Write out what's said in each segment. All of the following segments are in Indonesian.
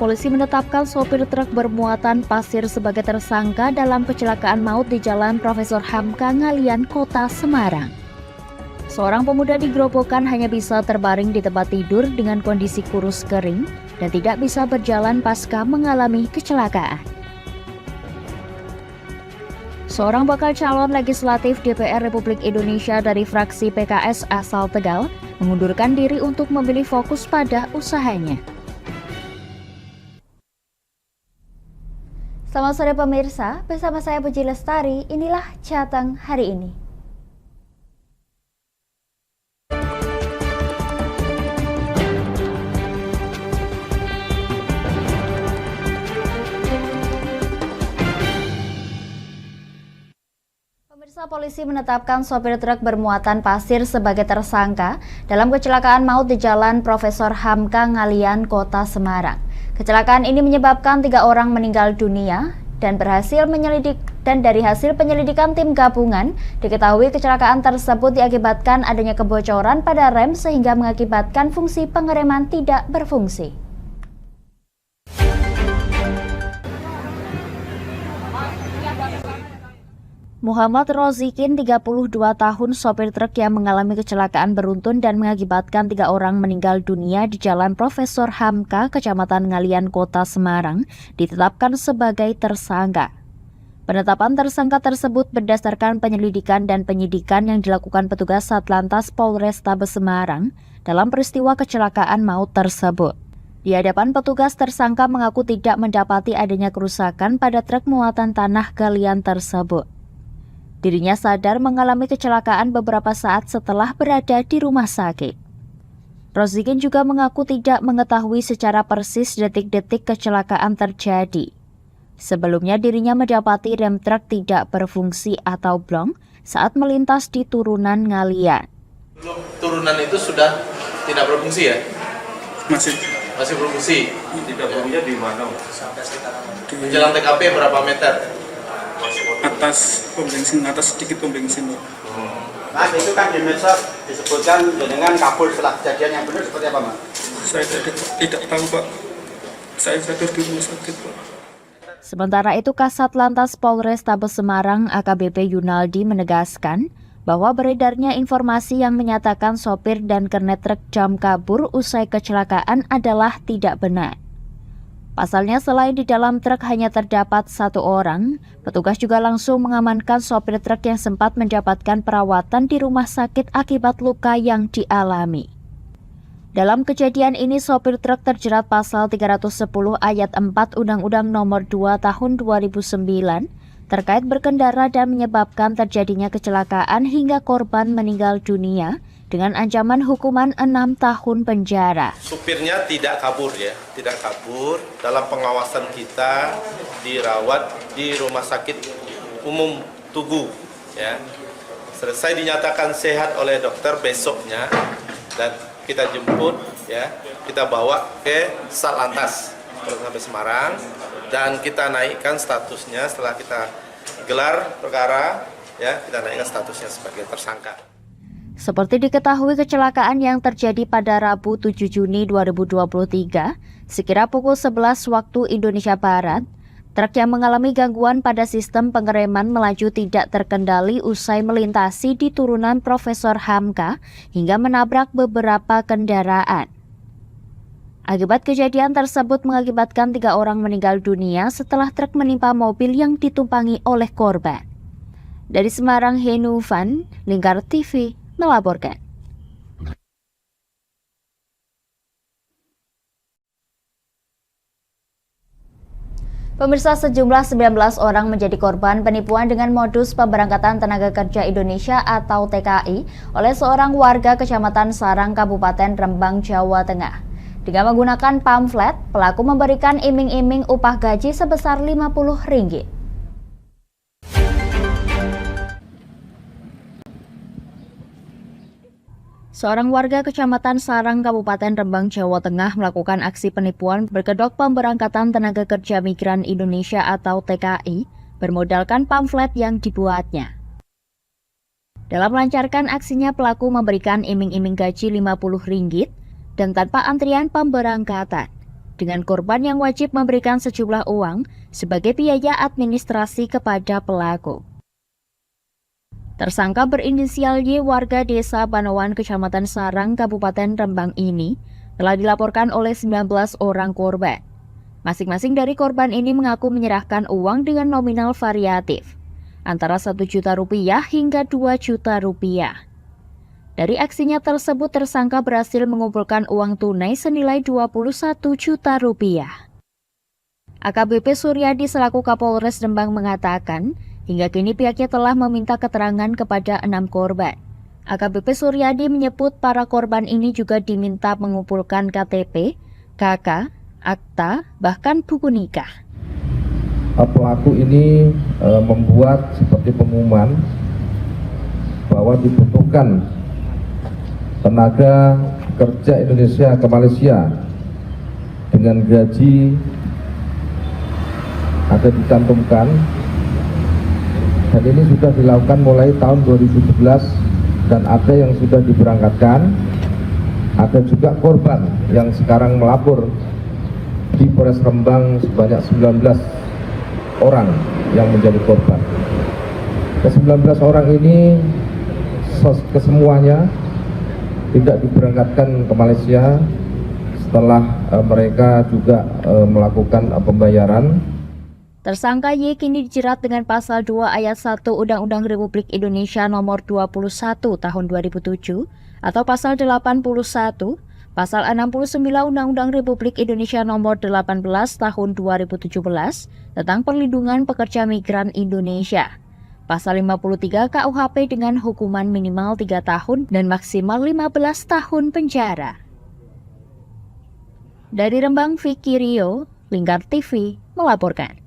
Polisi menetapkan sopir truk bermuatan pasir sebagai tersangka dalam kecelakaan maut di Jalan Profesor Hamka, Ngalian, Kota Semarang. Seorang pemuda di Grobogan hanya bisa terbaring di tempat tidur dengan kondisi kurus kering dan tidak bisa berjalan pasca mengalami kecelakaan. Seorang bakal calon legislatif DPR Republik Indonesia dari fraksi PKS asal Tegal mengundurkan diri untuk memilih fokus pada usahanya. Selamat sore pemirsa, bersama saya Puji Lestari, inilah Jateng hari ini. Pemirsa, polisi menetapkan sopir truk bermuatan pasir sebagai tersangka dalam kecelakaan maut di Jalan Profesor Hamka, Ngalian, Kota Semarang. Kecelakaan ini menyebabkan 3 orang meninggal dunia dan dari hasil penyelidikan tim gabungan diketahui kecelakaan tersebut diakibatkan adanya kebocoran pada rem sehingga mengakibatkan fungsi pengereman tidak berfungsi. Muhammad Rozikin, 32 tahun, sopir truk yang mengalami kecelakaan beruntun dan mengakibatkan 3 orang meninggal dunia di Jalan Profesor Hamka, Kecamatan Ngalian, Kota Semarang, ditetapkan sebagai tersangka. Penetapan tersangka tersebut berdasarkan penyelidikan dan penyidikan yang dilakukan petugas Satlantas Polrestabes Semarang dalam peristiwa kecelakaan maut tersebut. Di hadapan petugas, tersangka mengaku tidak mendapati adanya kerusakan pada truk muatan tanah galian tersebut. Dirinya sadar mengalami kecelakaan beberapa saat setelah berada di rumah sakit. Rozikin juga mengaku tidak mengetahui secara persis detik-detik kecelakaan terjadi. Sebelumnya dirinya mendapati rem truk tidak berfungsi atau blong saat melintas di turunan Ngalian. Turunan itu sudah tidak berfungsi ya? Masih berfungsi. Tidak berfungsinya di mana? Jalan TKP berapa meter? Atas pom bensin, atas sedikit pom bensin. Mas, itu kan di medsos disebutkan dengan kabur setelah kejadian, yang benar seperti apa, Mas? Saya tidak tahu, Pak. Saya sadar di rumah sakit, Pak. Sementara itu, Kasat Lantas Polrestabes Semarang AKBP Yunaldi menegaskan bahwa beredarnya informasi yang menyatakan sopir dan kernet truk jam kabur usai kecelakaan adalah tidak benar. Pasalnya, selain di dalam truk hanya terdapat 1 orang, petugas juga langsung mengamankan sopir truk yang sempat mendapatkan perawatan di rumah sakit akibat luka yang dialami. Dalam kejadian ini, sopir truk terjerat pasal 310 ayat 4 Undang-Undang Nomor 2 Tahun 2009 terkait berkendara dan menyebabkan terjadinya kecelakaan hingga korban meninggal dunia dengan ancaman hukuman 6 tahun penjara. Supirnya tidak kabur ya, tidak kabur. Dalam pengawasan kita dirawat di Rumah Sakit Umum Tugu ya. Selesai dinyatakan sehat oleh dokter besoknya dan kita jemput ya, kita bawa ke Satlantas Polrestabes Semarang dan kita naikkan statusnya setelah kita gelar perkara ya, kita naikkan statusnya sebagai tersangka. Seperti diketahui, kecelakaan yang terjadi pada Rabu 7 Juni 2023, sekira pukul 11 waktu Indonesia Barat, truk yang mengalami gangguan pada sistem pengereman melaju tidak terkendali usai melintasi di turunan Profesor Hamka hingga menabrak beberapa kendaraan. Akibat kejadian tersebut mengakibatkan 3 orang meninggal dunia setelah truk menimpa mobil yang ditumpangi oleh korban. Dari Semarang, Henu Van, Lingkar TV, melaporkan. Pemirsa, sejumlah 19 orang menjadi korban penipuan dengan modus pemberangkatan tenaga kerja Indonesia atau TKI oleh seorang warga Kecamatan Sarang, Kabupaten Rembang, Jawa Tengah. Dengan menggunakan pamflet, pelaku memberikan iming-iming upah gaji sebesar Rp50. Seorang warga Kecamatan Sarang, Kabupaten Rembang, Jawa Tengah melakukan aksi penipuan berkedok pemberangkatan tenaga kerja migran Indonesia atau TKI bermodalkan pamflet yang dibuatnya. Dalam melancarkan aksinya, pelaku memberikan iming-iming gaji Rp50 dan tanpa antrian pemberangkatan. dengan korban yang wajib memberikan sejumlah uang sebagai biaya administrasi kepada pelaku. Tersangka berinisial Y warga Desa Banawan, Kecamatan Sarang, Kabupaten Rembang ini telah dilaporkan oleh 19 orang korban. Masing-masing dari korban ini mengaku menyerahkan uang dengan nominal variatif, antara Rp1 juta hingga Rp2 juta. Dari aksinya tersebut, tersangka berhasil mengumpulkan uang tunai senilai Rp21 juta. AKBP Suryadi selaku Kapolres Rembang mengatakan, hingga kini pihaknya telah meminta keterangan kepada 6 korban. AKBP Suryadi menyebut para korban ini juga diminta mengumpulkan KTP, KK, akta, bahkan buku nikah. Pelaku ini membuat seperti pengumuman bahwa dibutuhkan tenaga kerja Indonesia ke Malaysia dengan gaji ada dicantumkan, dan ini sudah dilakukan mulai tahun 2017 dan ada yang sudah diberangkatkan. Ada juga korban yang sekarang melapor di Polres Rembang sebanyak 19 orang yang menjadi korban. Ke-19 orang ini kesemuanya tidak diberangkatkan ke Malaysia setelah mereka juga melakukan pembayaran. Tersangka Y kini dijerat dengan pasal 2 ayat 1 Undang-Undang Republik Indonesia Nomor 21 Tahun 2007 atau pasal 81, pasal 69 Undang-Undang Republik Indonesia Nomor 18 Tahun 2017 tentang Perlindungan Pekerja Migran Indonesia, pasal 53 KUHP dengan hukuman minimal 3 tahun dan maksimal 15 tahun penjara. Dari Rembang, Vicky Rio, Lingkar TV melaporkan.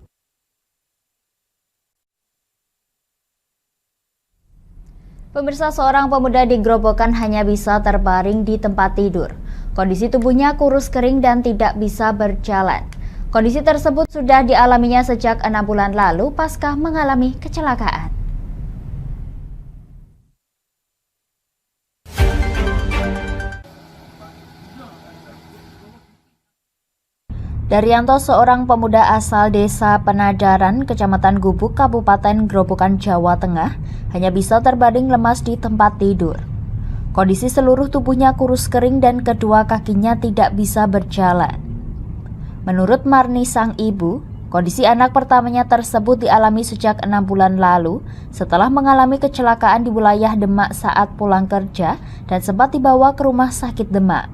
Pemirsa, seorang pemuda di Grobogan hanya bisa terbaring di tempat tidur. Kondisi tubuhnya kurus kering dan tidak bisa berjalan. Kondisi tersebut sudah dialaminya sejak 6 bulan lalu pasca mengalami kecelakaan. Daryanto, seorang pemuda asal Desa Penadaran, Kecamatan Gubuk, Kabupaten Grobogan, Jawa Tengah, hanya bisa terbaring lemas di tempat tidur. Kondisi seluruh tubuhnya kurus kering dan kedua kakinya tidak bisa berjalan. Menurut Marni, sang ibu, kondisi anak pertamanya tersebut dialami sejak 6 bulan lalu setelah mengalami kecelakaan di wilayah Demak saat pulang kerja dan sempat dibawa ke rumah sakit Demak.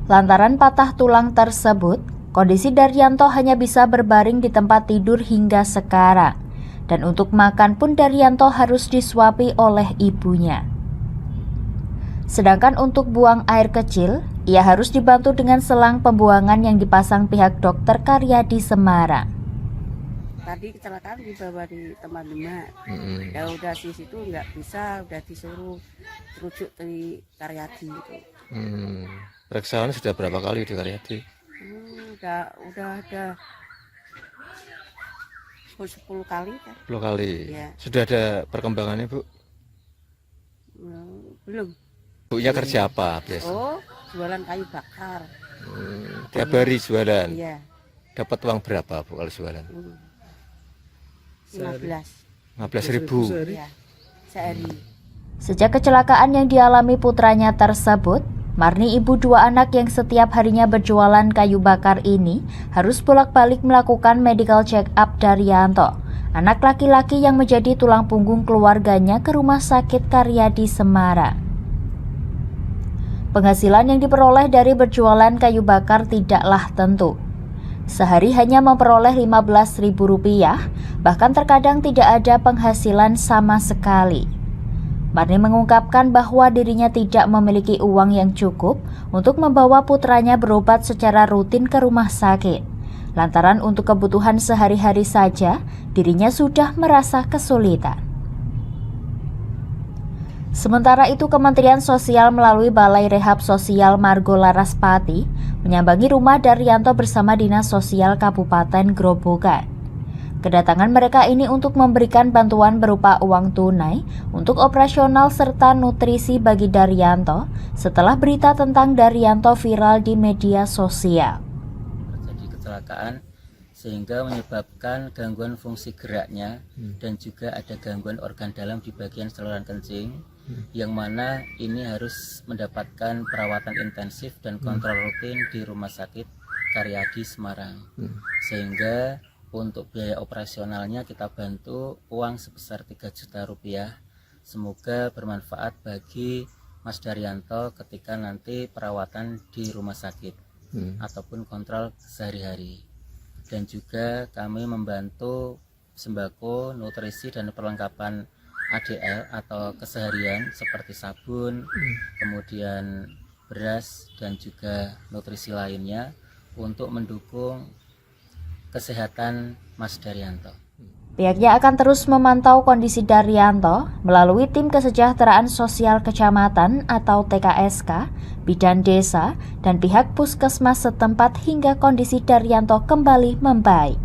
Lantaran patah tulang tersebut, kondisi Daryanto hanya bisa berbaring di tempat tidur hingga sekarang, dan untuk makan pun Daryanto harus disuapi oleh ibunya. Sedangkan untuk buang air kecil, ia harus dibantu dengan selang pembuangan yang dipasang pihak dokter Karyadi Semarang. Tadi kecelakaan dibawa di tempat Demak, ya udah di situ nggak bisa, udah disuruh rujuk di Karyadi gitu. Periksaan sudah berapa kali di Karyadi? Udah ada 10 kali kan? 10 kali. Ya. Sudah ada perkembangannya, Bu? Belum. Bu-nya kerja apa biasa? Oh, jualan kayu bakar. Tiap hari jualan. Iya. Dapat uang berapa, Bu, kalau jualan? 15.000. Iya, sehari. Sejak kecelakaan yang dialami putranya tersebut, Marni, ibu 2 anak yang setiap harinya berjualan kayu bakar ini, harus bolak-balik melakukan medical check-up Daryanto, anak laki-laki yang menjadi tulang punggung keluarganya, ke Rumah Sakit Karyadi Semarang. Penghasilan yang diperoleh dari berjualan kayu bakar tidaklah tentu. Sehari hanya memperoleh Rp15.000, bahkan terkadang tidak ada penghasilan sama sekali. Marni mengungkapkan bahwa dirinya tidak memiliki uang yang cukup untuk membawa putranya berobat secara rutin ke rumah sakit. Lantaran untuk kebutuhan sehari-hari saja, dirinya sudah merasa kesulitan. Sementara itu, Kementerian Sosial melalui Balai Rehab Sosial Margo Laraspati menyambangi rumah Daryanto bersama Dinas Sosial Kabupaten Grobogan. Kedatangan mereka ini untuk memberikan bantuan berupa uang tunai untuk operasional serta nutrisi bagi Daryanto setelah berita tentang Daryanto viral di media sosial. kecelakaan sehingga menyebabkan gangguan fungsi geraknya dan juga ada gangguan organ dalam di bagian saluran kencing yang mana ini harus mendapatkan perawatan intensif dan kontrol rutin di Rumah Sakit Karyadi Semarang. Sehingga untuk biaya operasionalnya kita bantu uang sebesar 3 juta rupiah. Semoga bermanfaat bagi Mas Daryanto ketika nanti perawatan di rumah sakit ataupun kontrol sehari-hari. Dan juga kami membantu sembako, nutrisi dan perlengkapan ADL atau keseharian seperti sabun, kemudian beras dan juga nutrisi lainnya untuk mendukung kesehatan Mas Daryanto. Pihaknya akan terus memantau kondisi Daryanto melalui Tim Kesejahteraan Sosial Kecamatan atau TKSK, Bidan Desa, dan pihak puskesmas setempat hingga kondisi Daryanto kembali membaik.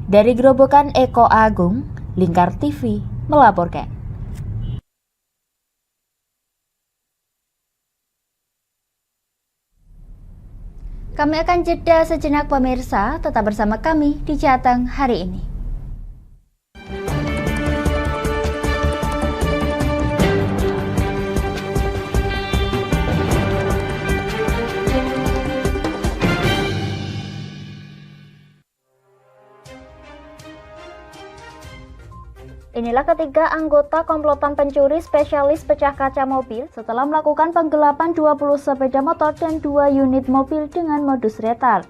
Dari Gerobokan Eko Agung, Lingkar TV melaporkan. Kami akan jeda sejenak pemirsa, tetap bersama kami di Jateng hari ini. Inilah ketiga anggota komplotan pencuri spesialis pecah kaca mobil setelah melakukan penggelapan 20 sepeda motor dan 2 unit mobil dengan modus retard.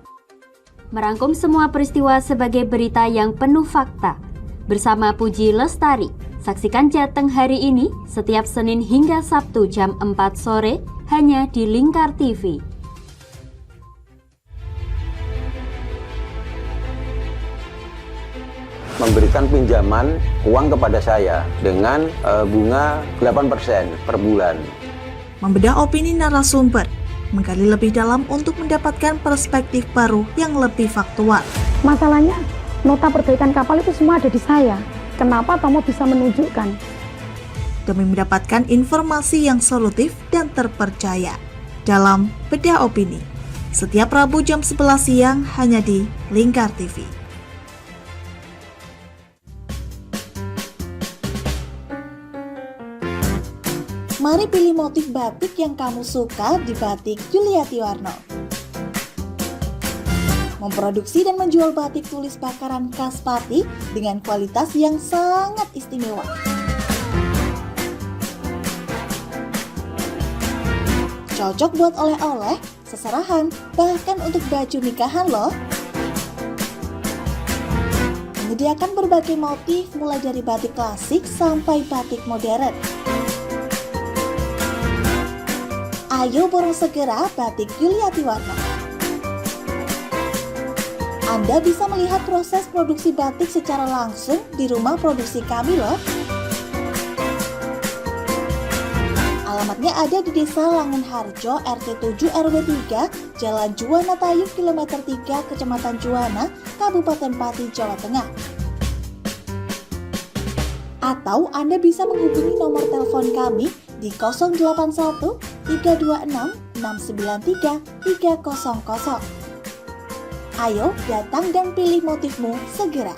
Merangkum semua peristiwa sebagai berita yang penuh fakta. Bersama Puji Lestari, saksikan Jateng hari ini setiap Senin hingga Sabtu jam 4 sore hanya di Lingkar TV. Memberikan pinjaman uang kepada saya dengan bunga 8% per bulan. Membedah opini narasumber, menggali lebih dalam untuk mendapatkan perspektif baru yang lebih faktual. Masalahnya, nota perbaikan kapal itu semua ada di saya. Kenapa Tomo bisa menunjukkan? Demi mendapatkan informasi yang solutif dan terpercaya dalam Bedah Opini. Setiap Rabu jam 11 siang hanya di Lingkar TV. Mari pilih motif batik yang kamu suka di Batik Yuliati Warno. Memproduksi dan menjual batik tulis bakaran khas Pati dengan kualitas yang sangat istimewa. Cocok buat oleh-oleh, seserahan, bahkan untuk baju nikahan loh. Menyediakan berbagai motif mulai dari batik klasik sampai batik modern. Ayo borong segera Batik Yuliati Warno. Anda bisa melihat proses produksi batik secara langsung di rumah produksi kami loh. Alamatnya ada di Desa Langenharjo, RT 7 RW 3, Jalan Juwana Tayub, Kilometer 3, Kecamatan Juwana, Kabupaten Pati, Jawa Tengah. Atau Anda bisa menghubungi nomor telepon kami di 081 326 693 300. Ayo datang dan pilih motifmu segera.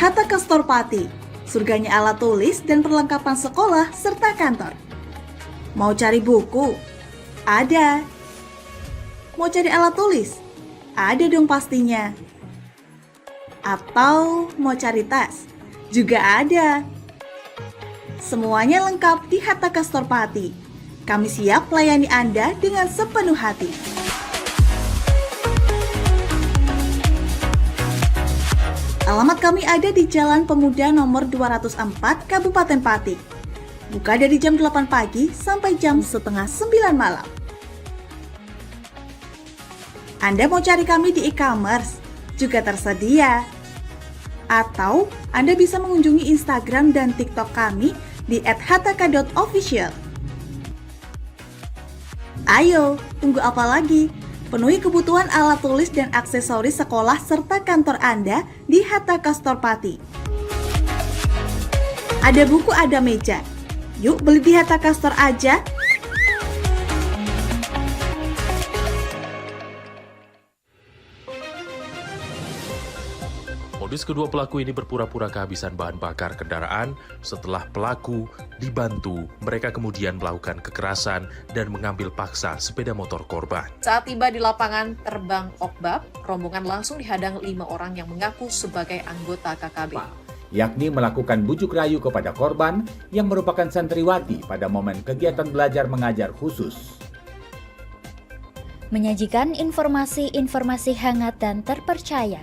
Hatta Kastor Pati, surganya alat tulis dan perlengkapan sekolah serta kantor. Mau cari buku? Ada. Mau cari alat tulis? Ada dong pastinya. Atau mau cari tas? Juga ada. Semuanya lengkap di Hatta Kastor Pati. Kami siap melayani Anda dengan sepenuh hati. Alamat kami ada di Jalan Pemuda nomor 204, Kabupaten Pati. Buka dari jam 8 pagi sampai jam setengah 9 malam. Anda mau cari kami di e-commerce? Juga tersedia. Atau Anda bisa mengunjungi Instagram dan TikTok kami di @hataka.official. Ayo, tunggu apa lagi? Penuhi kebutuhan alat tulis dan aksesoris sekolah serta kantor Anda di Hataka Store Pati. Ada buku, ada meja. Yuk beli di Hataka Store aja. Modus kedua pelaku ini berpura-pura kehabisan bahan bakar kendaraan. Setelah pelaku dibantu, mereka kemudian melakukan kekerasan dan mengambil paksa sepeda motor korban. Saat tiba di lapangan terbang Okbab, rombongan langsung dihadang 5 orang yang mengaku sebagai anggota KKB. Yakni melakukan bujuk rayu kepada korban yang merupakan santriwati pada momen kegiatan belajar mengajar khusus. Menyajikan informasi-informasi hangat dan terpercaya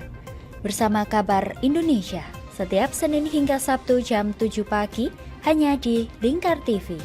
bersama Kabar Indonesia setiap Senin hingga Sabtu jam 7 pagi hanya di Lingkar TV.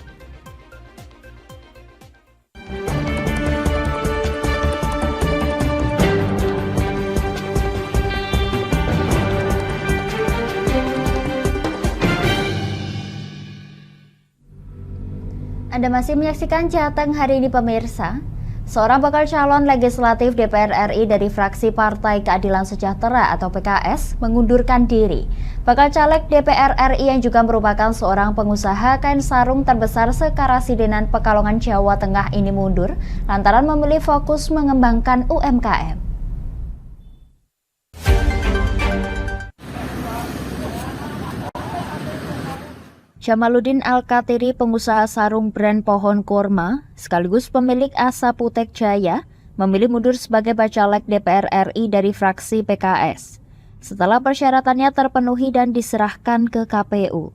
Anda masih menyaksikan Jateng hari ini pemirsa. Seorang bakal calon legislatif DPR RI dari fraksi Partai Keadilan Sejahtera atau PKS mengundurkan diri. Bakal caleg DPR RI yang juga merupakan seorang pengusaha kain sarung terbesar sekarasidenan Pekalongan Jawa Tengah ini mundur lantaran memilih fokus mengembangkan UMKM. Jamaluddin Al-Katiri, pengusaha sarung brand Pohon Kurma, sekaligus pemilik Asa Putek Jaya, memilih mundur sebagai bacalek DPR RI dari fraksi PKS. Setelah persyaratannya terpenuhi dan diserahkan ke KPU.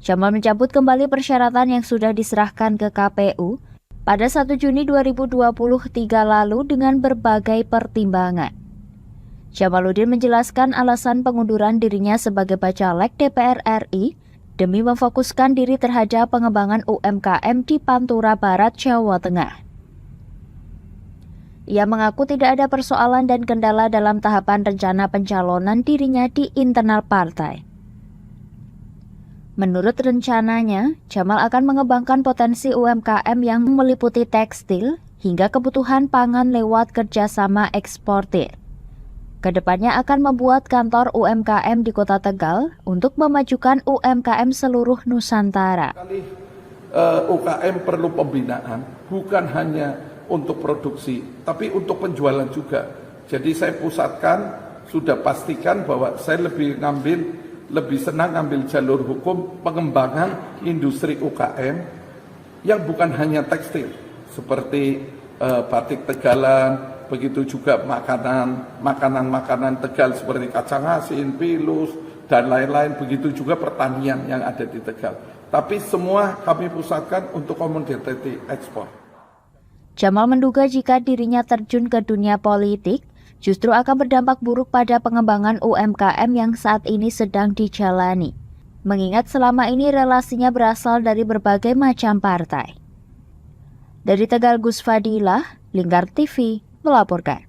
Jamal mencabut kembali persyaratan yang sudah diserahkan ke KPU pada 1 Juni 2023 lalu dengan berbagai pertimbangan. Jamaluddin menjelaskan alasan pengunduran dirinya sebagai bacalek DPR RI demi memfokuskan diri terhadap pengembangan UMKM di Pantura Barat, Jawa Tengah. Ia mengaku tidak ada persoalan dan kendala dalam tahapan rencana pencalonan dirinya di internal partai. Menurut rencananya, Jamal akan mengembangkan potensi UMKM yang meliputi tekstil hingga kebutuhan pangan lewat kerjasama eksportir. Kedepannya akan membuat kantor UMKM di Kota Tegal untuk memajukan UMKM seluruh Nusantara. UKM perlu pembinaan, bukan hanya untuk produksi, tapi untuk penjualan juga. Jadi saya pusatkan, sudah pastikan bahwa saya lebih senang ngambil jalur hukum pengembangan industri UKM yang bukan hanya tekstil, seperti batik Tegalan, begitu juga makanan Tegal seperti kacang asin, pilus, dan lain-lain. Begitu juga pertanian yang ada di Tegal. Tapi semua kami pusatkan untuk komoditi ekspor. Jamal menduga jika dirinya terjun ke dunia politik, justru akan berdampak buruk pada pengembangan UMKM yang saat ini sedang dijalani. Mengingat selama ini relasinya berasal dari berbagai macam partai. Dari Tegal, Gus Fadilah, Lingkar TV melaporkan.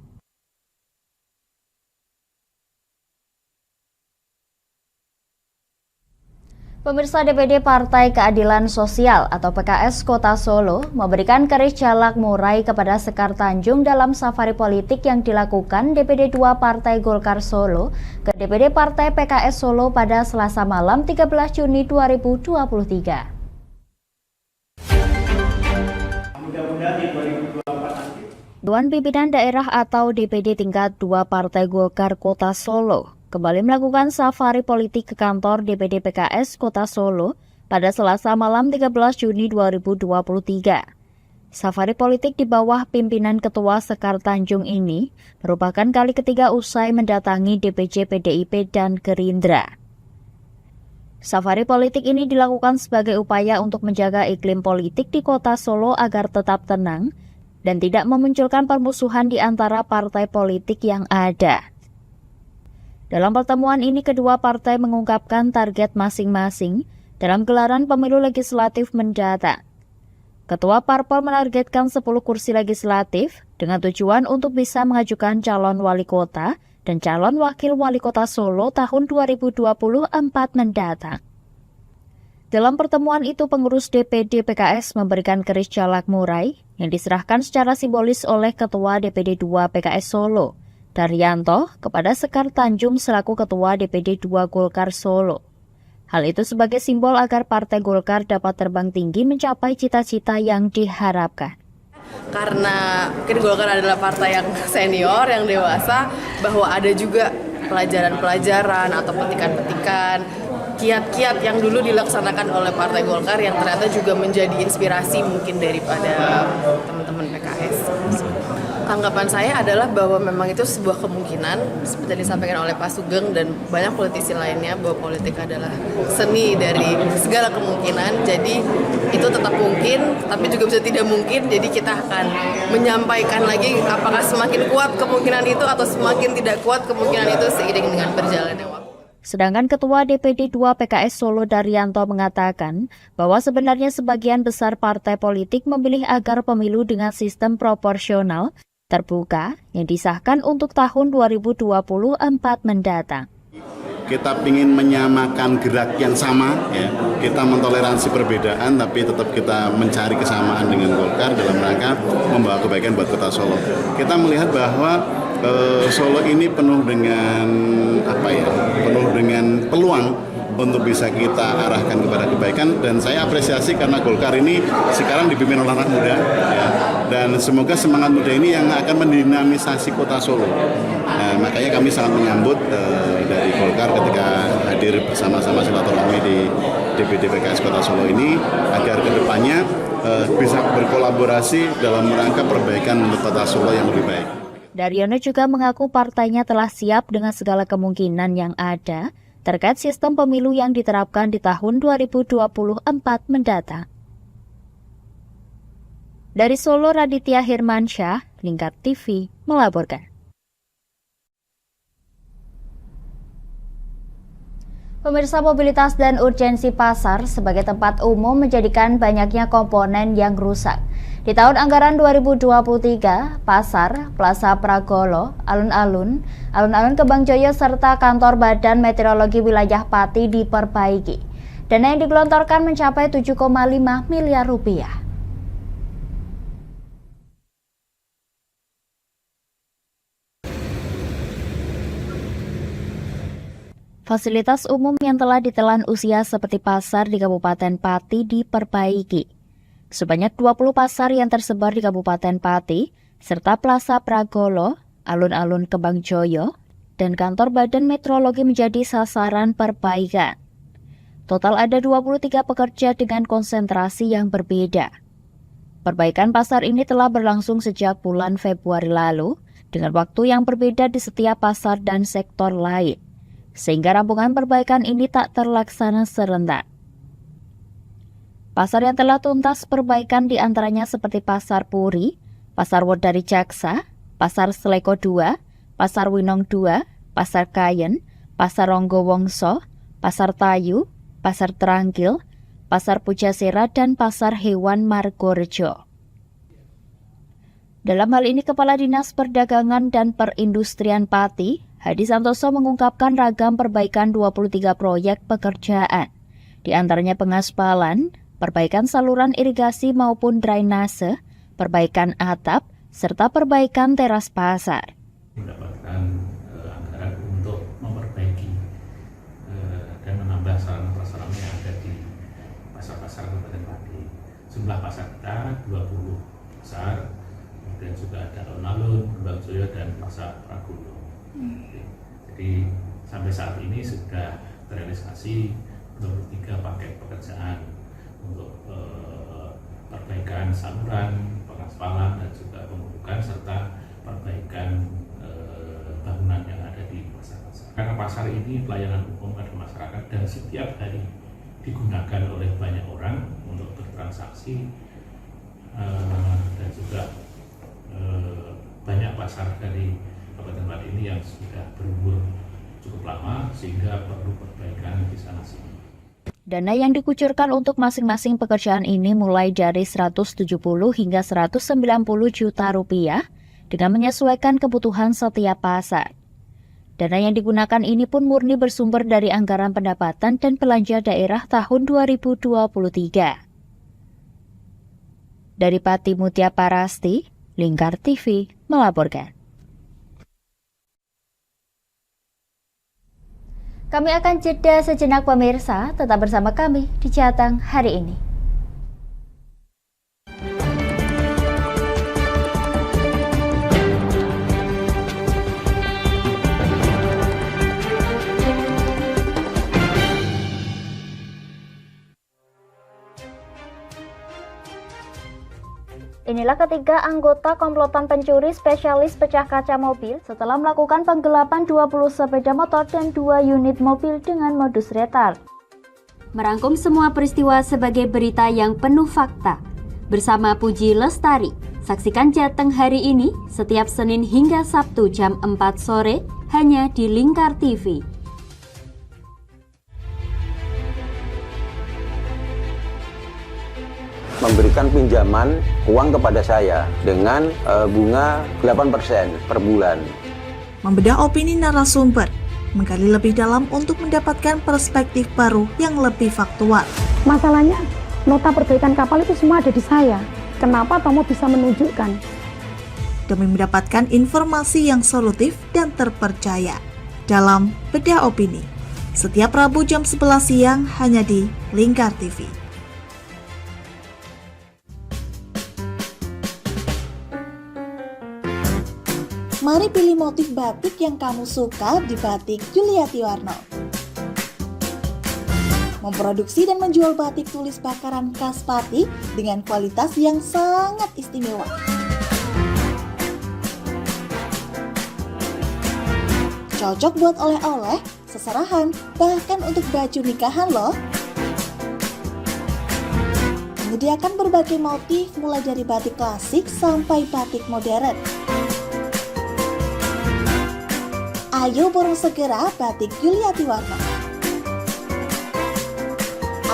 Pemirsa, DPD Partai Keadilan Sosial atau PKS Kota Solo memberikan keris jalak murai kepada Sekar Tanjung dalam safari politik yang dilakukan DPD 2 Partai Golkar Solo ke DPD Partai PKS Solo pada Selasa malam 13 Juni 2023. Dewan Pimpinan Daerah atau DPD tingkat 2 Partai Golkar Kota Solo kembali melakukan safari politik ke kantor DPD PKS Kota Solo pada Selasa malam 13 Juni 2023. Safari politik di bawah pimpinan Ketua Sekar Tanjung ini merupakan kali ketiga usai mendatangi DPC PDIP dan Gerindra. Safari politik ini dilakukan sebagai upaya untuk menjaga iklim politik di Kota Solo agar tetap tenang dan tidak memunculkan permusuhan di antara partai politik yang ada. Dalam pertemuan ini, kedua partai mengungkapkan target masing-masing dalam gelaran pemilu legislatif mendatang. Ketua Parpol menargetkan 10 kursi legislatif dengan tujuan untuk bisa mengajukan calon wali kota dan calon wakil wali kota Solo tahun 2024 mendatang. Dalam pertemuan itu, pengurus DPD PKS memberikan keris jalak murai yang diserahkan secara simbolis oleh Ketua DPD 2 PKS Solo, Daryanto, kepada Sekar Tanjung selaku Ketua DPD 2 Golkar Solo. Hal itu sebagai simbol agar Partai Golkar dapat terbang tinggi mencapai cita-cita yang diharapkan. Karena mungkin Golkar adalah partai yang senior, yang dewasa, bahwa ada juga pelajaran-pelajaran atau petikan-petikan, kiat-kiat yang dulu dilaksanakan oleh Partai Golkar yang ternyata juga menjadi inspirasi mungkin daripada teman-teman PKS. Tanggapan saya adalah bahwa memang itu sebuah kemungkinan, seperti yang disampaikan oleh Pak Sugeng dan banyak politisi lainnya, bahwa politik adalah seni dari segala kemungkinan. Jadi itu tetap mungkin, tapi juga bisa tidak mungkin. Jadi kita akan menyampaikan lagi apakah semakin kuat kemungkinan itu atau semakin tidak kuat kemungkinan itu seiring dengan berjalannya waktu. Sedangkan Ketua DPD 2 PKS Solo Daryanto mengatakan bahwa sebenarnya sebagian besar partai politik memilih agar pemilu dengan sistem proporsional terbuka yang disahkan untuk tahun 2024 mendatang. Kita ingin menyamakan gerak yang sama, ya. Kita mentoleransi perbedaan, tapi tetap kita mencari kesamaan dengan Golkar dalam rangka membawa kebaikan buat Kota Solo. Kita melihat bahwa Solo ini penuh dengan penuh dengan peluang untuk bisa kita arahkan kepada kebaikan, dan saya apresiasi karena Golkar ini sekarang dipimpin oleh anak muda, ya, dan semoga semangat muda ini yang akan mendinamisasi Kota Solo. Makanya kami sangat menyambut dari Golkar ketika hadir bersama-sama silaturahmi di DPD PKS Kota Solo ini agar kedepannya bisa berkolaborasi dalam rangka perbaikan untuk Kota Solo yang lebih baik. Daryono juga mengaku partainya telah siap dengan segala kemungkinan yang ada terkait sistem pemilu yang diterapkan di tahun 2024 mendatang. Dari Solo, Raditya Hirmansyah, Lingkar TV, melaporkan. Pemirsa, mobilitas dan urgensi pasar sebagai tempat umum menjadikan banyaknya komponen yang rusak. Di tahun anggaran 2023, pasar, Plaza Pragolo, alun-alun Kebang Joyo serta kantor Badan Meteorologi Wilayah Pati diperbaiki. Dana yang digelontorkan mencapai 7,5 miliar rupiah. Fasilitas umum yang telah ditelan usia seperti pasar di Kabupaten Pati diperbaiki. Sebanyak 20 pasar yang tersebar di Kabupaten Pati, serta Plaza Pragolo, alun-alun Kebang Joyo, dan kantor Badan Meteorologi menjadi sasaran perbaikan. Total ada 23 pekerja dengan konsentrasi yang berbeda. Perbaikan pasar ini telah berlangsung sejak bulan Februari lalu, dengan waktu yang berbeda di setiap pasar dan sektor lain, sehingga rampungan perbaikan ini tak terlaksana serentak. Pasar yang telah tuntas perbaikan diantaranya seperti Pasar Puri, Pasar Wodari Jaksa, Pasar Seleko 2, Pasar Winong 2, Pasar Kayen, Pasar Ronggo Wongso, Pasar Tayu, Pasar Terangkil, Pasar Pujasera, dan Pasar Hewan Margorejo. Dalam hal ini, Kepala Dinas Perdagangan dan Perindustrian Pati, Hadi Santoso, mengungkapkan ragam perbaikan 23 proyek pekerjaan, di antaranya pengaspalan, perbaikan saluran irigasi maupun drainase, perbaikan atap, serta perbaikan teras pasar. Mendapatkan anggaran untuk memperbaiki dan menambah sarana-prasarana yang ada di pasar-pasar Kabupaten Pati. Jumlah pasar kita 20 pasar, kemudian juga ada alun-alun, Kebang Joyo, dan Pasar Pragolo. Jadi sampai saat ini sudah terrealisasi 23 paket pekerjaan untuk perbaikan saluran, pengaspalan, dan juga pemupukan serta perbaikan bangunan yang ada di pasar-pasar. Karena pasar ini pelayanan umum pada masyarakat dan setiap hari digunakan oleh banyak orang untuk bertransaksi, dan juga banyak pasar dari Kabupaten Pati ini yang sudah berumur cukup lama sehingga perlu perbaikan di sana-sini. Dana yang dikucurkan untuk masing-masing pekerjaan ini mulai dari 170 hingga 190 juta rupiah dengan menyesuaikan kebutuhan setiap pasar. Dana yang digunakan ini pun murni bersumber dari anggaran pendapatan dan belanja daerah tahun 2023. Dari Pati Mutia Parasti, Lingkar TV melaporkan. Kami akan jeda sejenak pemirsa, tetap bersama kami di Jateng hari ini. Inilah ketiga anggota komplotan pencuri spesialis pecah kaca mobil setelah melakukan penggelapan 20 sepeda motor dan 2 unit mobil dengan modus retal. Merangkum semua peristiwa sebagai berita yang penuh fakta. Bersama Puji Lestari, saksikan Jateng hari ini setiap Senin hingga Sabtu jam 4 sore hanya di Lingkar TV. Memberikan pinjaman uang kepada saya dengan bunga 8% per bulan. Membedah opini narasumber, menggali lebih dalam untuk mendapatkan perspektif baru yang lebih faktual. Masalahnya, nota perbaikan kapal itu semua ada di saya. Kenapa Tomo bisa menunjukkan? Demi mendapatkan informasi yang solutif dan terpercaya dalam Bedah Opini. Setiap Rabu jam 11 siang hanya di Lingkar TV. Mari pilih motif batik yang kamu suka di Batik Yuliati Warno. Memproduksi dan menjual batik tulis bakaran khas Pati dengan kualitas yang sangat istimewa. Cocok buat oleh-oleh, seserahan, bahkan untuk baju nikahan loh. Menyediakan berbagai motif mulai dari batik klasik sampai batik modern. Ayo borong segera Batik Yuliati Warno.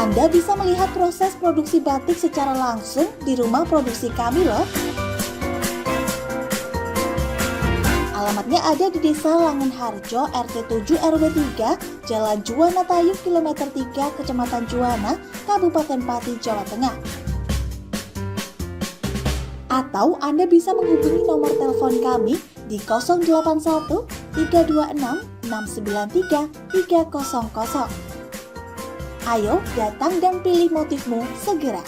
Anda bisa melihat proses produksi batik secara langsung di rumah produksi kami loh. Alamatnya ada di Desa Langenharjo, RT 7 RW 3, Jalan Juwana Tayu, Kilometer 3, Kecamatan Juwana, Kabupaten Pati, Jawa Tengah. Atau Anda bisa menghubungi nomor telepon kami di 081 326 693 300. Ayo datang dan pilih motifmu segera.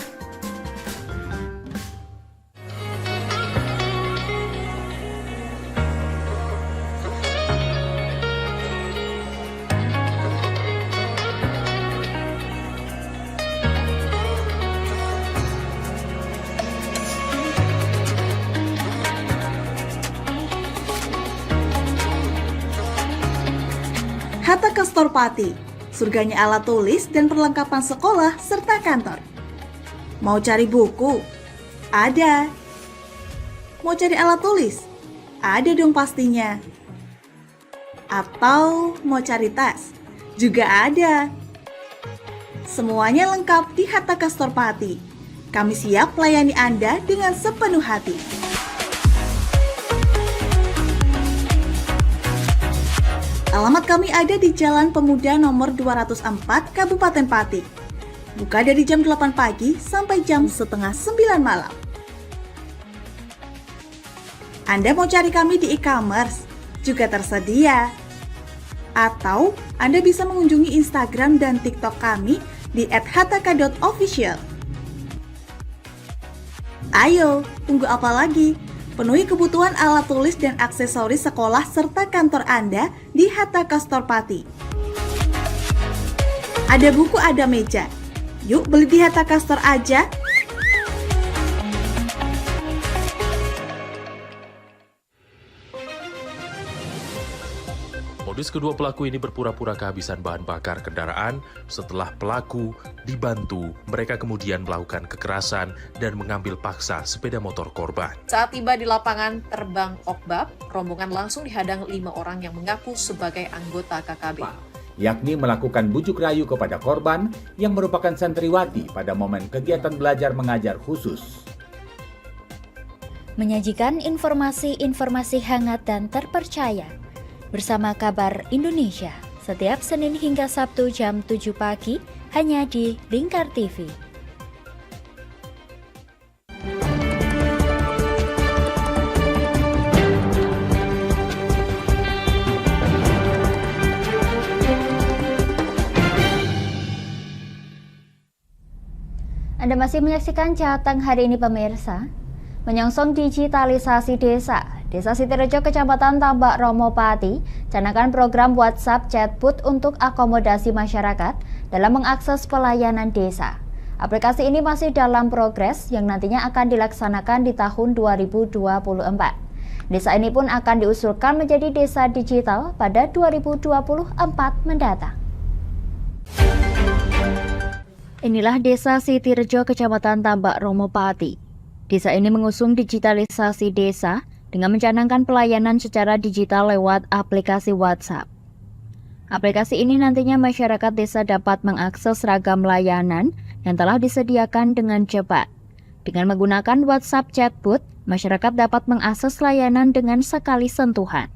Hatta Kastor Pati, surganya alat tulis dan perlengkapan sekolah serta kantor. Mau cari buku? Ada. Mau cari alat tulis? Ada dong pastinya. Atau mau cari tas? Juga ada. Semuanya lengkap di Hatta Kastor Pati. Kami siap melayani Anda dengan sepenuh hati. Alamat kami ada di Jalan Pemuda nomor 204, Kabupaten Pati. Buka dari jam 8 pagi sampai jam setengah 9 malam. Anda mau cari kami di e-commerce? Juga tersedia. Atau Anda bisa mengunjungi Instagram dan TikTok kami di @hataka.official. Ayo, tunggu apa lagi? Penuhi kebutuhan alat tulis dan aksesoris sekolah serta kantor Anda di Hatta Kastor Pati. Ada buku, ada meja. Yuk beli di Hatta Kastor aja. Modus kedua pelaku ini berpura-pura kehabisan bahan bakar kendaraan. Setelah pelaku dibantu, mereka kemudian melakukan kekerasan dan mengambil paksa sepeda motor korban. Saat tiba di lapangan terbang Okbab, rombongan langsung dihadang 5 orang yang mengaku sebagai anggota KKB. Yakni melakukan bujuk rayu kepada korban yang merupakan santriwati pada momen kegiatan belajar mengajar khusus. Menyajikan informasi-informasi hangat dan terpercaya bersama Kabar Indonesia setiap Senin hingga Sabtu jam 7 pagi hanya di Lingkar TV. Anda masih menyaksikan Jateng hari ini pemirsa. Menyongsong digitalisasi desa, Desa Sitirejo Kecamatan Tambak Romo Pati canangkan program WhatsApp chatbot untuk akomodasi masyarakat dalam mengakses pelayanan desa. Aplikasi ini masih dalam progres yang nantinya akan dilaksanakan di tahun 2024. Desa ini pun akan diusulkan menjadi desa digital pada 2024 mendatang. Inilah Desa Sitirejo Kecamatan Tambak Romo Pati. Desa ini mengusung digitalisasi desa dengan mencanangkan pelayanan secara digital lewat aplikasi WhatsApp. Aplikasi ini nantinya masyarakat desa dapat mengakses ragam layanan yang telah disediakan dengan cepat. Dengan menggunakan WhatsApp chatbot, masyarakat dapat mengakses layanan dengan sekali sentuhan.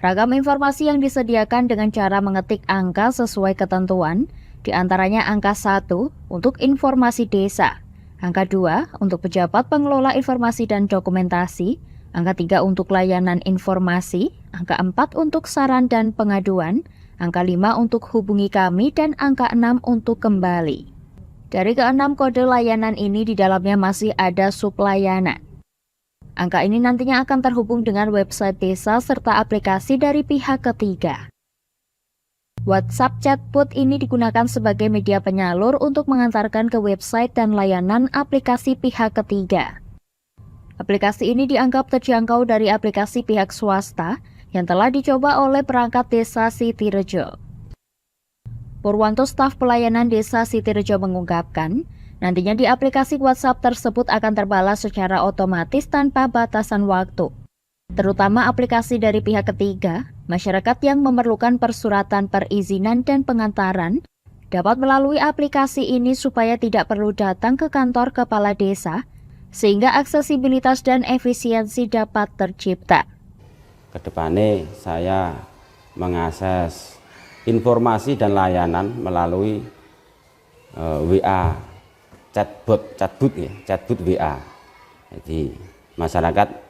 Ragam informasi yang disediakan dengan cara mengetik angka sesuai ketentuan, di antaranya angka 1 untuk informasi desa, angka 2 untuk pejabat pengelola informasi dan dokumentasi, angka 3 untuk layanan informasi, angka 4 untuk saran dan pengaduan, angka 5 untuk hubungi kami, dan angka 6 untuk kembali. Dari ke-6 kode layanan ini di dalamnya masih ada sublayanan. Angka ini nantinya akan terhubung dengan website desa serta aplikasi dari pihak ketiga. WhatsApp chatbot ini digunakan sebagai media penyalur untuk mengantarkan ke website dan layanan aplikasi pihak ketiga. Aplikasi ini dianggap terjangkau dari aplikasi pihak swasta yang telah dicoba oleh perangkat Desa Sitirejo. Purwanto, staf pelayanan Desa Sitirejo mengungkapkan, nantinya di aplikasi WhatsApp tersebut akan terbalas secara otomatis tanpa batasan waktu. Terutama aplikasi dari pihak ketiga, masyarakat yang memerlukan persuratan perizinan dan pengantaran dapat melalui aplikasi ini supaya tidak perlu datang ke kantor kepala desa, sehingga aksesibilitas dan efisiensi dapat tercipta. Kedepannya saya mengakses informasi dan layanan melalui WA, chatbot WA. Jadi masyarakat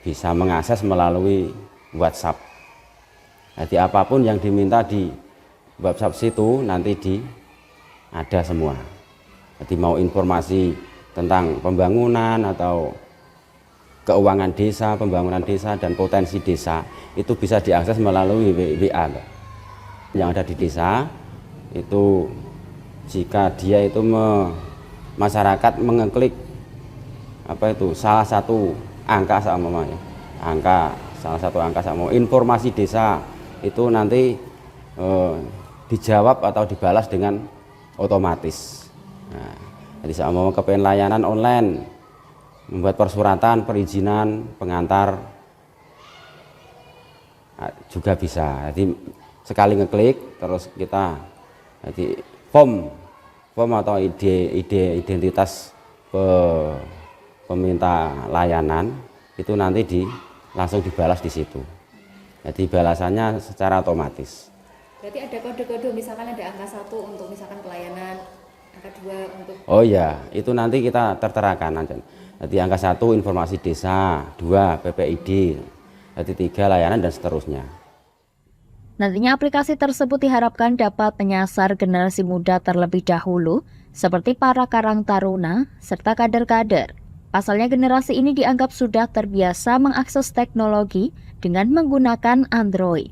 bisa mengakses melalui WhatsApp. Jadi apapun yang diminta di WhatsApp situ nanti ada semua. Jadi mau informasi tentang pembangunan atau keuangan desa, pembangunan desa dan potensi desa itu bisa diakses melalui WA. Yang ada di desa itu jika dia itu masyarakat mengeklik salah satu angka sama informasi desa itu nanti dijawab atau dibalas dengan otomatis. Nah, jadi sama kepengen layanan online, membuat persuratan, perizinan, pengantar juga bisa. Jadi sekali ngeklik terus kita jadi form atau identitas peminta layanan itu nanti langsung dibalas di situ. Jadi balasannya secara otomatis. Berarti ada kode-kode, misalkan ada angka 1 untuk misalkan pelayanan, angka 2 untuk... Oh iya, itu nanti kita terterakan. Jadi angka 1 informasi desa, 2 PPID, jadi 3 layanan dan seterusnya. Nantinya aplikasi tersebut diharapkan dapat menyasar generasi muda terlebih dahulu, seperti para karang taruna serta kader-kader. Pasalnya generasi ini dianggap sudah terbiasa mengakses teknologi dengan menggunakan Android.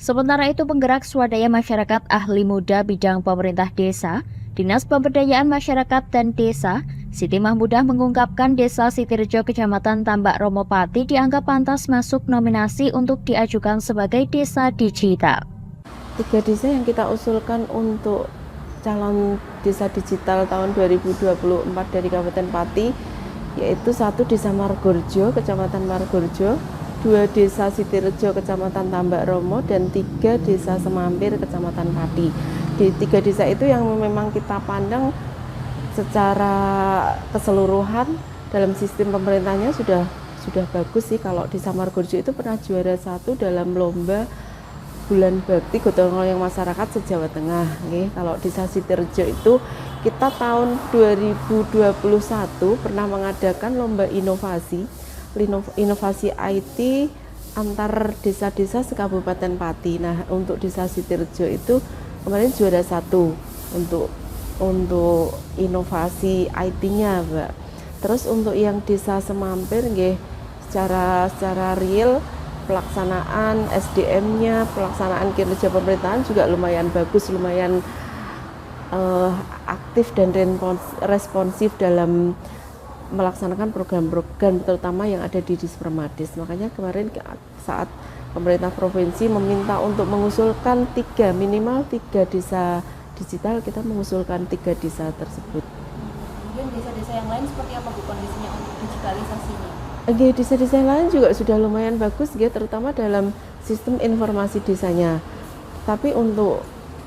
Sementara itu, penggerak swadaya masyarakat ahli muda bidang pemerintah desa, Dinas Pemberdayaan Masyarakat dan Desa, Siti Mahmudah mengungkapkan Desa Sitirejo Kecamatan Tambak Romo Pati dianggap pantas masuk nominasi untuk diajukan sebagai desa digital. 3 desa yang kita usulkan untuk calon desa digital tahun 2024 dari Kabupaten Pati, yaitu 1 Desa Margorjo, Kecamatan Margorjo, 2 Desa Sitirejo, Kecamatan Tambak Romo, dan 3 Desa Semampir, Kecamatan Pati. Di 3 desa itu yang memang kita pandang secara keseluruhan dalam sistem pemerintahnya sudah sudah bagus sih. Kalau Desa Margorejo itu pernah juara 1 dalam lomba Bulan Bakti Gotong Royong Masyarakat se-Jawa Tengah. Kalau Desa Sitirjo itu kita tahun 2021 pernah mengadakan lomba inovasi IT antar desa-desa se-Kabupaten Pati. Nah, untuk Desa Sitirjo itu kemarin juara 1 untuk inovasi IT-nya, Mbak. Terus untuk yang Desa Semampir secara real pelaksanaan SDM-nya, pelaksanaan kinerja pemerintahan juga lumayan bagus, lumayan aktif dan responsif dalam melaksanakan program-program terutama yang ada di Dispermadis. Makanya kemarin saat pemerintah provinsi meminta untuk mengusulkan minimal 3 desa digital, kita mengusulkan 3 desa tersebut. Kemudian desa-desa yang lain seperti apa Bu kondisinya untuk digitalisasinya? Desa-desa yang lain juga sudah lumayan bagus terutama dalam sistem informasi desanya. Tapi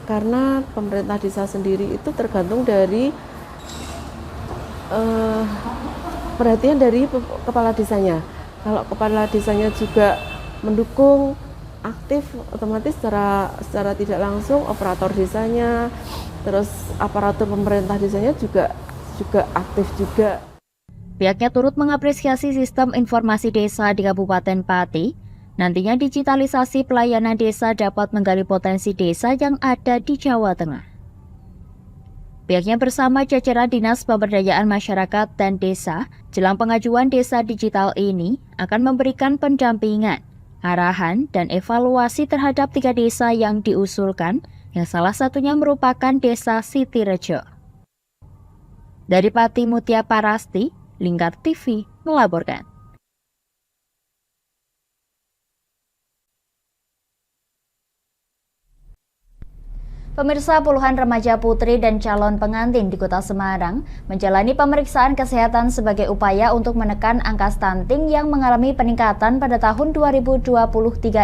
karena pemerintah desa sendiri itu tergantung dari perhatian dari kepala desanya. Kalau kepala desanya juga mendukung aktif, otomatis secara tidak langsung operator desanya, terus aparatur pemerintah desanya juga aktif juga. Pihaknya turut mengapresiasi sistem informasi desa di Kabupaten Pati. Nantinya digitalisasi pelayanan desa dapat menggali potensi desa yang ada di Jawa Tengah. Pihaknya bersama jajaran Dinas Pemberdayaan Masyarakat dan Desa, jelang pengajuan desa digital ini akan memberikan pendampingan, arahan, dan evaluasi terhadap 3 desa yang diusulkan, yang salah satunya merupakan Desa Sitirjo. Dari Pati Mutia Parasti, Lingkar TV melaporkan. Pemirsa, puluhan remaja putri dan calon pengantin di Kota Semarang menjalani pemeriksaan kesehatan sebagai upaya untuk menekan angka stunting yang mengalami peningkatan pada tahun 2023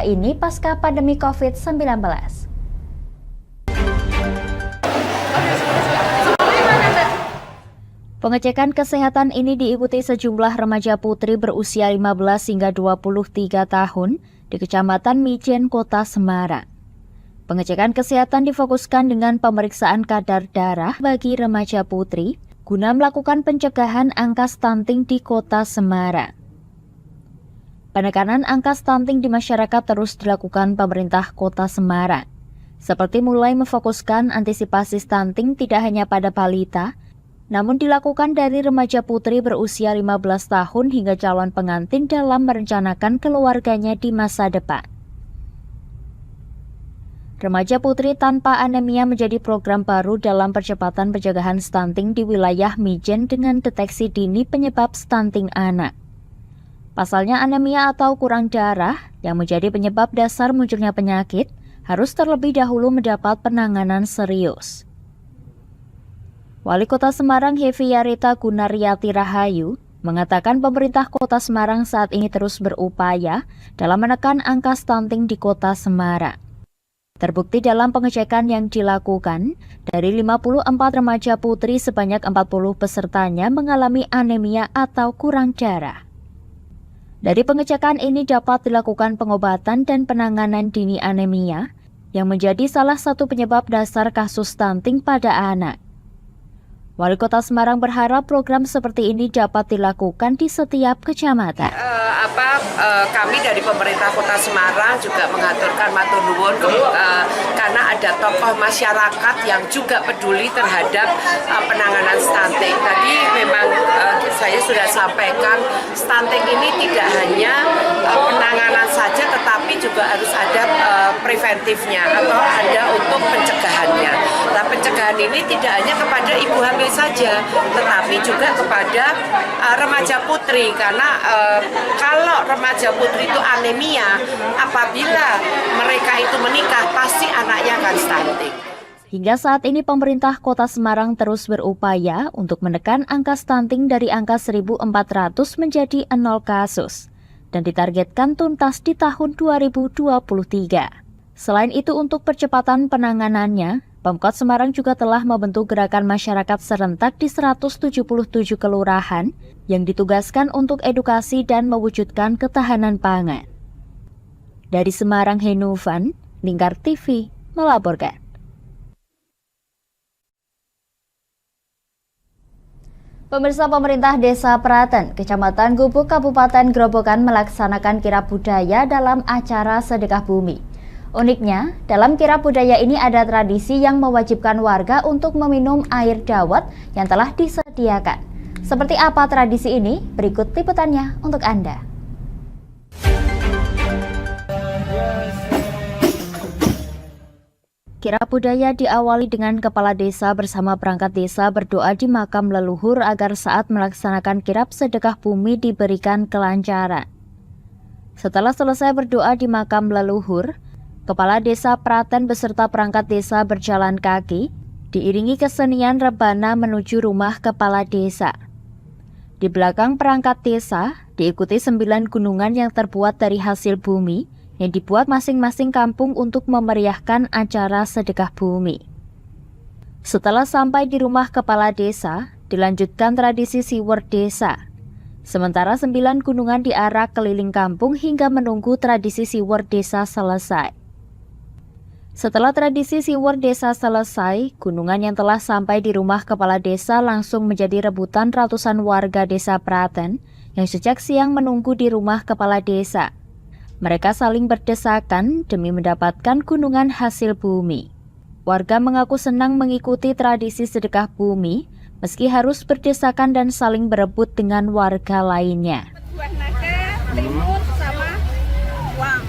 ini pasca pandemi COVID-19. Pengecekan kesehatan ini diikuti sejumlah remaja putri berusia 15 hingga 23 tahun di Kecamatan Mijen, Kota Semarang. Pengecekan kesehatan difokuskan dengan pemeriksaan kadar darah bagi remaja putri guna melakukan pencegahan angka stunting di Kota Semarang. Penekanan angka stunting di masyarakat terus dilakukan pemerintah Kota Semarang, seperti mulai memfokuskan antisipasi stunting tidak hanya pada balita, namun dilakukan dari remaja putri berusia 15 tahun hingga calon pengantin dalam merencanakan keluarganya di masa depan. Remaja putri tanpa anemia menjadi program baru dalam percepatan pencegahan stunting di wilayah Mijen dengan deteksi dini penyebab stunting anak. Pasalnya anemia atau kurang darah yang menjadi penyebab dasar munculnya penyakit harus terlebih dahulu mendapat penanganan serius. Wali Kota Semarang Hefiyarita Gunariyati Rahayu mengatakan pemerintah Kota Semarang saat ini terus berupaya dalam menekan angka stunting di Kota Semarang. Terbukti dalam pengecekan yang dilakukan, dari 54 remaja putri sebanyak 40 pesertanya mengalami anemia atau kurang darah. Dari pengecekan ini dapat dilakukan pengobatan dan penanganan dini anemia, yang menjadi salah satu penyebab dasar kasus stunting pada anak. Wali Kota Semarang berharap program seperti ini dapat dilakukan di setiap kecamatan. Kami dari pemerintah Kota Semarang juga mengaturkan matur nuwun karena ada tokoh masyarakat yang juga peduli terhadap penanganan stunting. Tadi memang saya sudah sampaikan stunting ini tidak hanya penanganan saja, tetapi juga harus ada preventifnya atau ada untuk pencegahannya. Nah, pencegahan ini tidak hanya kepada ibu hamil saja, tetapi juga kepada remaja putri, karena kalau remaja putri itu anemia, apabila mereka itu menikah pasti anaknya akan stunting. Hingga saat ini pemerintah Kota Semarang terus berupaya untuk menekan angka stunting dari angka 1.400 menjadi 0 kasus dan ditargetkan tuntas di tahun 2023. Selain itu untuk percepatan penanganannya, Pemkot Semarang juga telah membentuk gerakan masyarakat serentak di 177 kelurahan yang ditugaskan untuk edukasi dan mewujudkan ketahanan pangan. Dari Semarang, Henovan, Lingkar TV melaporkan. Pemirsa, pemerintah Desa Praten, Kecamatan Gubuk, Kabupaten Grobogan melaksanakan kirap budaya dalam acara sedekah bumi. Uniknya, dalam kirap budaya ini ada tradisi yang mewajibkan warga untuk meminum air dawet yang telah disediakan. Seperti apa tradisi ini? Berikut liputannya untuk Anda. Kirap budaya diawali dengan kepala desa bersama perangkat desa berdoa di makam leluhur agar saat melaksanakan kirap sedekah bumi diberikan kelancaran. Setelah selesai berdoa di makam leluhur, Kepala Desa Praten beserta perangkat desa berjalan kaki, diiringi kesenian rebana menuju rumah kepala desa. Di belakang perangkat desa, diikuti 9 gunungan yang terbuat dari hasil bumi, yang dibuat masing-masing kampung untuk memeriahkan acara sedekah bumi. Setelah sampai di rumah kepala desa, dilanjutkan tradisi siwer desa. Sementara 9 gunungan diarak keliling kampung hingga menunggu tradisi siwer desa selesai. Setelah tradisi siwer desa selesai, gunungan yang telah sampai di rumah kepala desa langsung menjadi rebutan ratusan warga desa Praten yang sejak siang menunggu di rumah kepala desa. Mereka saling berdesakan demi mendapatkan gunungan hasil bumi. Warga mengaku senang mengikuti tradisi sedekah bumi, meski harus berdesakan dan saling berebut dengan warga lainnya. Buah naga, timun, sama uang.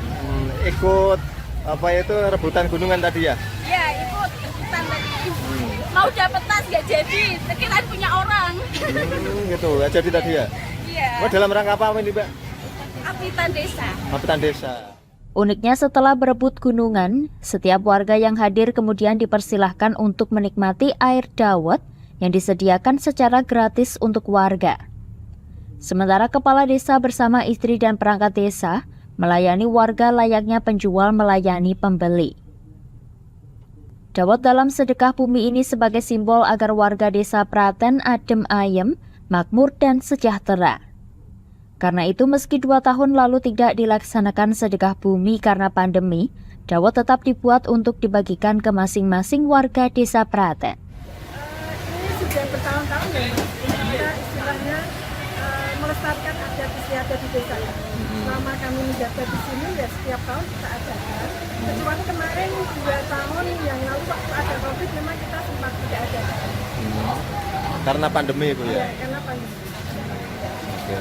Ikut apa itu rebutan gunungan tadi ya? Iya, ikut rebutan tadi. Mau dapat tas nggak jadi, sekiranya punya orang. Gitu, nggak jadi tadi ya? Iya. Oh, dalam rangka apa ini, Mbak? Apitan desa. Apitan desa. Uniknya setelah berebut gunungan, setiap warga yang hadir kemudian dipersilahkan untuk menikmati air dawet yang disediakan secara gratis untuk warga. Sementara kepala desa bersama istri dan perangkat desa melayani warga layaknya penjual melayani pembeli. Dawet dalam sedekah bumi ini sebagai simbol agar warga desa Praten adem ayem, makmur dan sejahtera. Karena itu meski 2 tahun lalu tidak dilaksanakan sedekah bumi karena pandemi, dawet tetap dibuat untuk dibagikan ke masing-masing warga desa Praten. Ini sudah bertahun-tahun ya, kita istilahnya melestarikan adat istiadat di desa. Selama kami menjabat di sini ya setiap tahun kita adakan. Kecuali kemarin 2 tahun yang lalu waktu ada COVID memang kita sempat tidak adakan. Karena pandemi Bu ya? Iya, karena pandemi. Oke.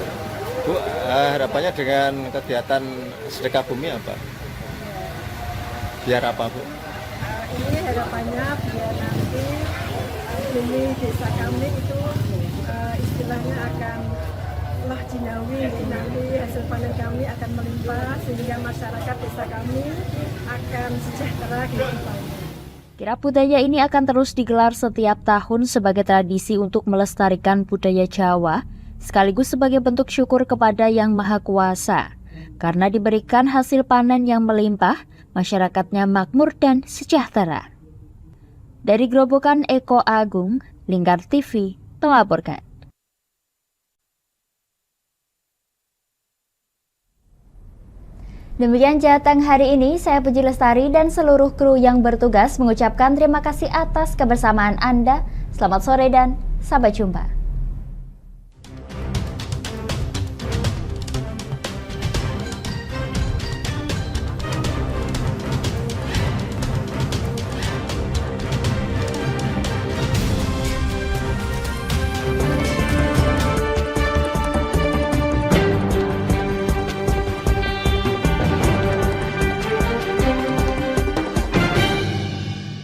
Bu, harapannya dengan kegiatan sedekah bumi apa? Biar apa Bu? Ini harapannya biar nanti bumi desa kami itu istilahnya akan lah jinawi, nanti hasil panen kami akan melimpah sehingga masyarakat desa kami akan sejahtera kehidupannya. Kirap budaya ini akan terus digelar setiap tahun sebagai tradisi untuk melestarikan budaya Jawa, sekaligus sebagai bentuk syukur kepada Yang Maha Kuasa. Karena diberikan hasil panen yang melimpah, masyarakatnya makmur dan sejahtera. Dari Grobogan, Eko Agung, Lingkar TV melaporkan. Demikian Jateng hari ini, saya Puji Lestari dan seluruh kru yang bertugas mengucapkan terima kasih atas kebersamaan Anda. Selamat sore dan sampai jumpa.